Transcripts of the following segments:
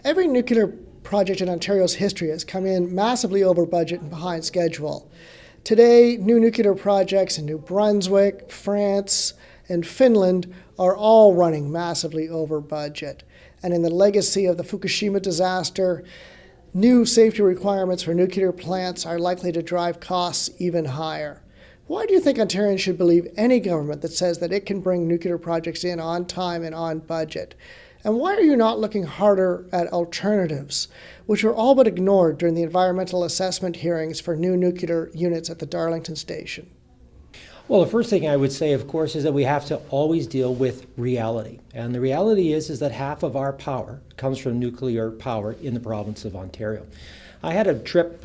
Every nuclear project in Ontario's history has come in massively over budget and behind schedule. Today, new nuclear projects in New Brunswick, France, and Finland are all running massively over budget. And in the legacy of the Fukishima disaster, new safety requirements for nuclear plants are likely to drive costs even higher. Why do you think Ontarians should believe any government that says that it can bring nuclear projects in on time and on budget? And why are you not looking harder at alternatives, which were all but ignored during the environmental assessment hearings for new nuclear units at the Darlington station? Well, the first thing I would say, of course, is that we have to always deal with reality. And the reality is that half of our power comes from nuclear power in the province of Ontario. I had a trip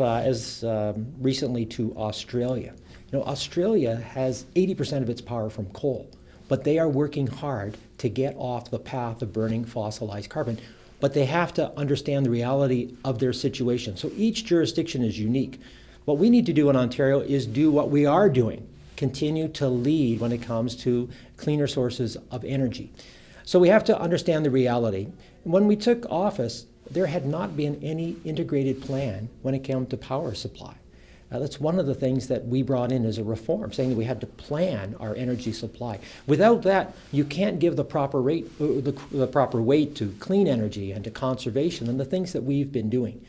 recently to Australia. Australia has 80% of its power from coal, but they are working hard to get off the path of burning fossilized carbon. But they have to understand the reality of their situation. So each jurisdiction is unique. What we need to do in Ontario is do what we are doing, continue to lead when it comes to cleaner sources of energy. So we have to understand the reality. When we took office, there had not been any integrated plan when it came to power supply. That's one of the things that we brought in as a reform, saying that we had to plan our energy supply. Without that, you can't give the proper weight to clean energy and to conservation and the things that we've been doing.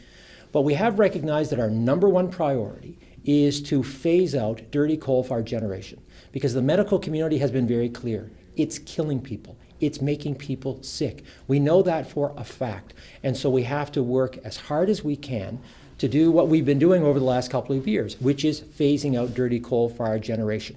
But we have recognized that our number one priority is to phase out dirty coal-fired generation, because the medical community has been very clear. It's killing people. It's making people sick. We know that for a fact. And so we have to work as hard as we can to do what we've been doing over the last couple of years, which is phasing out dirty coal-fired generation.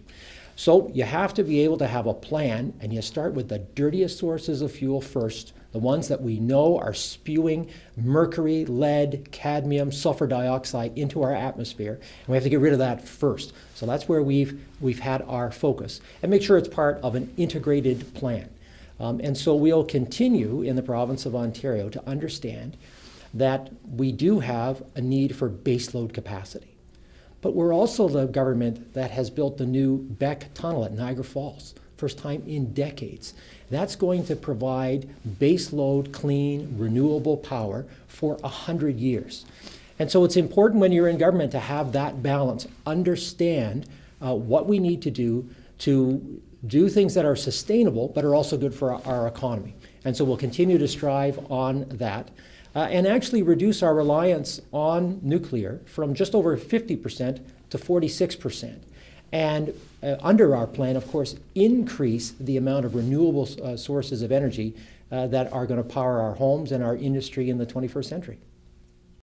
So you have to be able to have a plan, and you start with the dirtiest sources of fuel first, the ones that we know are spewing mercury, lead, cadmium, sulfur dioxide into our atmosphere, and we have to get rid of that first. So that's where we've had our focus, and make sure it's part of an integrated plan. And so we'll continue in the province of Ontario to understand that we do have a need for baseload capacity. But we're also the government that has built the new Beck Tunnel at Niagara Falls, first time in decades. That's going to provide baseload, clean, renewable power for 100 years. And so it's important when you're in government to have that balance, understand what we need to do things that are sustainable but are also good for our economy. And so we'll continue to strive on that. And actually reduce our reliance on nuclear from just over 50% to 46%. And under our plan, of course, increase the amount of renewable sources of energy that are going to power our homes and our industry in the 21st century.